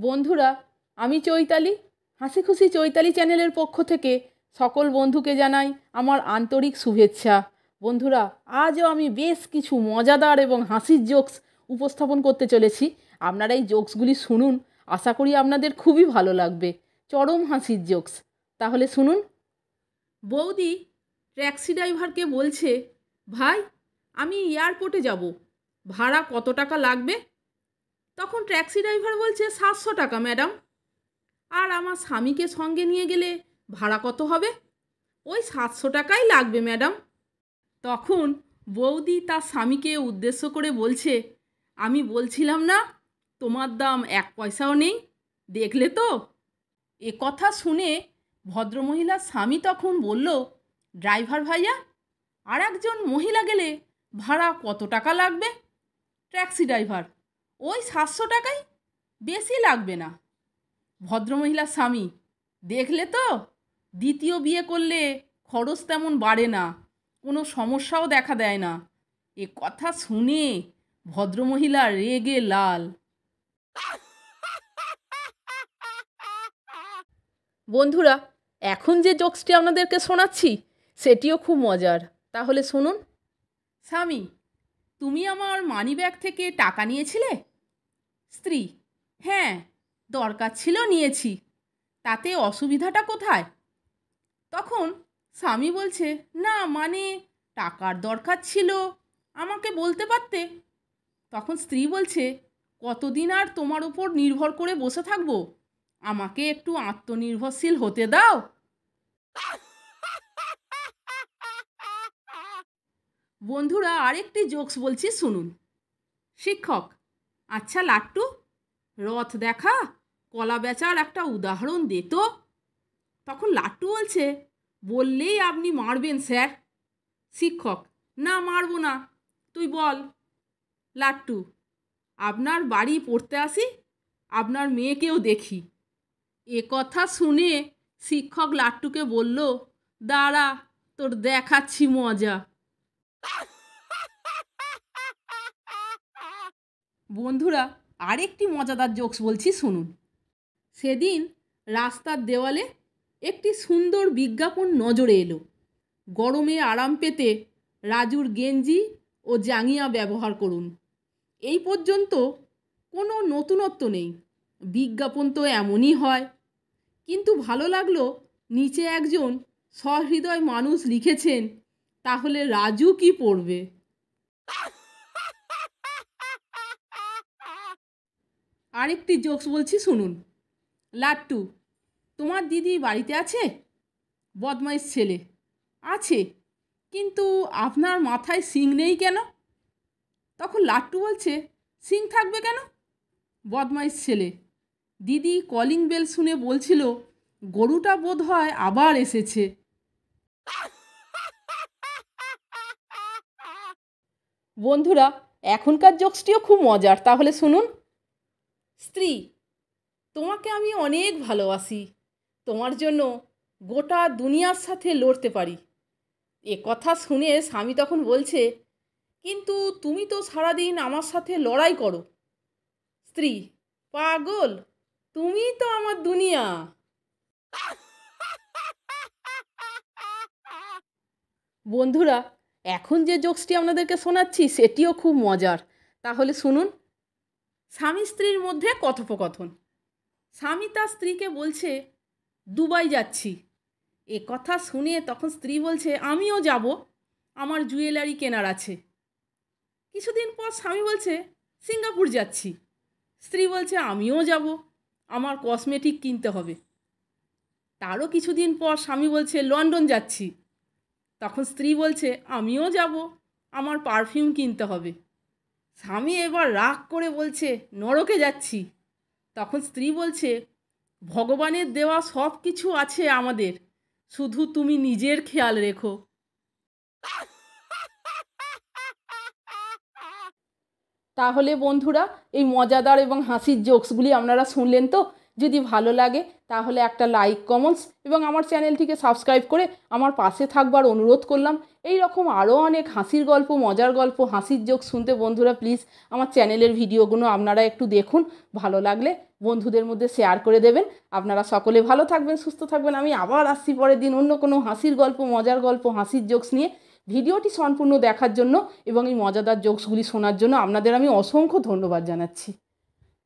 বন্ধুরা, আমি চৈতালি। হাসি খুশি চৈতালি চ্যানেলের পক্ষ থেকে সকল বন্ধুকে জানাই আমার আন্তরিক শুভেচ্ছা। বন্ধুরা, আজও আমি বেশ কিছু মজাদার এবং হাসির জোকস উপস্থাপন করতে চলেছি। আপনারা এই জোকসগুলি শুনুন, আশা করি আপনাদের খুবই ভালো লাগবে। চরম হাসির জোকস, তাহলে শুনুন। বৌদি ট্যাক্সি ড্রাইভারকে বলছে, ভাই আমি এয়ারপোর্টে যাব, ভাড়া কত টাকা লাগবে? তখন ট্যাক্সি ড্রাইভার বলছে, 700 টাকা ম্যাডাম। আর আমার স্বামীকে সঙ্গে নিয়ে গেলে ভাড়া কত হবে? ওই 700 টাকাই লাগবে ম্যাডাম। তখন বৌদি তার স্বামীকে উদ্দেশ্য করে বলছে, আমি বলছিলাম না তোমার দাম 1 পয়সাও নেই, দেখলে তো? এ কথা শুনে ভদ্রমহিলার স্বামী তখন বলল, ড্রাইভার ভাইয়া, আর একজন মহিলা গেলে ভাড়া কত টাকা লাগবে? ট্যাক্সি ড্রাইভার, ওই 700 টাকাই, বেশি লাগবে না। ভদ্রমহিলার স্বামী, দেখলে তো, দ্বিতীয় বিয়ে করলে খরচ তেমন বাড়ে না, কোনো সমস্যাও দেখা দেয় না। এ কথা শুনে ভদ্রমহিলা রেগে লাল। বন্ধুরা, এখন যে জোকসটি আপনাদেরকে শোনাচ্ছি সেটিও খুব মজার, তাহলে শুনুন। স্বামী, তুমি আমার মানিব্যাগ থেকে টাকা নিয়েছিলে? স্ত্রী, হ্যাঁ, দরকার ছিল নিয়েছি, তাতে অসুবিধাটা কোথায়? তখন স্বামী বলছে, না মানে টাকার দরকার ছিল, আমাকে বলতে পারতে। তখন স্ত্রী বলছে, কতদিন আর তোমার উপর নির্ভর করে বসে থাকবো, আমাকে একটু আত্মনির্ভরশীল হতে দাও। বন্ধুরা, আরেকটি জোকস বলছি, শুনুন। শিক্ষক, আচ্ছা লাট্টু, রথ দেখা কলা বেচার একটা উদাহরণ দে তো। তখন লাট্টু বলছে, বললেই আপনি মারবেন স্যার। শিক্ষক, না মারবো না, তুই বল। লাট্টু, আপনার বাড়ি পড়তে আসি, আপনার মেয়েকেও দেখি। এ কথা শুনে শিক্ষক লাট্টুকে বলল, দাঁড়া, তোর দেখাচ্ছি মজা। বন্ধুরা, আরেকটি মজাদার জোকস বলছি, শুনুন। সেদিন রাস্তার দেওয়ালে একটি সুন্দর বিজ্ঞাপন নজরে এলো। গরমে আরাম পেতে রাজুর গেঞ্জি ও জাঙ্গিয়া ব্যবহার করুন। এই পর্যন্ত কোনো নতুনত্ব নেই, বিজ্ঞাপন তো এমনই হয়। কিন্তু ভালো লাগলো নিচে একজন সহৃদয় মানুষ লিখেছেন, তাহলে রাজু কি পড়বে? আরেকটি জোকস বলছি, শুনুন। লাট্টু, তোমার দিদি বাড়িতে আছে? বদমাইশ ছেলে, আছে, কিন্তু আপনার মাথায় শিং নেই কেন? তখন লাট্টু বলছে, শিং থাকবে কেন? বদমাইশ ছেলে, দিদি কলিং বেল শুনে বলছিল, গরুটা বোধ হয় আবার এসেছে। বন্ধুরা, এখনকার জোকসটিও খুব মজার, তাহলে শুনুন। স্ত্রী, তোমাকে আমি অনেক ভালোবাসি, তোমার জন্য গোটা দুনিয়ার সাথে লড়তে পারি। এ কথা শুনে স্বামী তখন বলছে, কিন্তু তুমি তো সারাদিন আমার সাথে লড়াই করো। স্ত্রী, পাগল, তুমিই তো আমার দুনিয়া। বন্ধুরা, এখন যে জোকসটি আপনাদেরকে শোনাচ্ছি সেটিও খুব মজার, তাহলে শুনুন। স্বামী স্ত্রীর মধ্যে কথোপকথন। স্বামী তার স্ত্রীকে বলছে, দুবাই যাচ্ছি। এ কথা শুনে তখন স্ত্রী বলছে, আমিও যাব, আমার জুয়েলারি কেনার আছে। কিছুদিন পর স্বামী বলছে, সিঙ্গাপুর যাচ্ছি। স্ত্রী বলছে, আমিও যাব, আমার কসমেটিক কিনতে হবে। তারও কিছুদিন পর স্বামী বলছে, লন্ডন যাচ্ছি। তখন স্ত্রী বলছে, আমিও যাব, আমার পারফিউম কিনতে হবে। স্বামী এবার রাগ করে বলছে, নরকে যাচ্ছি। তখন স্ত্রী বলছে, ভগবানের দেওয়া সব কিছু আছে আমাদের, শুধু তুমি নিজের খেয়াল রেখো। তাহলে বন্ধুরা, এই মজাদার এবং হাসির জোকসগুলি আপনারা শুনলেন তো? যদি ভালো লাগে তাহলে একটা লাইক কমেন্টস এবং আমার চ্যানেলটিকে সাবস্ক্রাইব করে আমার পাশে থাকবার অনুরোধ করলাম। এই রকম আরও অনেক হাসির গল্প, মজার গল্প, হাসির জোক শুনতে বন্ধুরা প্লিজ আমার চ্যানেলের ভিডিওগুলো আপনারা একটু দেখুন। ভালো লাগলে বন্ধুদের মধ্যে শেয়ার করে দেবেন। আপনারা সকলে ভালো থাকবেন, সুস্থ থাকবেন। আমি আবার আসছি পরের দিন অন্য কোনো হাসির গল্প, মজার গল্প, হাসির জোকস নিয়ে। ভিডিওটি সম্পূর্ণ দেখার জন্য এবং এই মজাদার জোকসগুলি শোনার জন্য আপনাদের আমি অসংখ্য ধন্যবাদ জানাচ্ছি।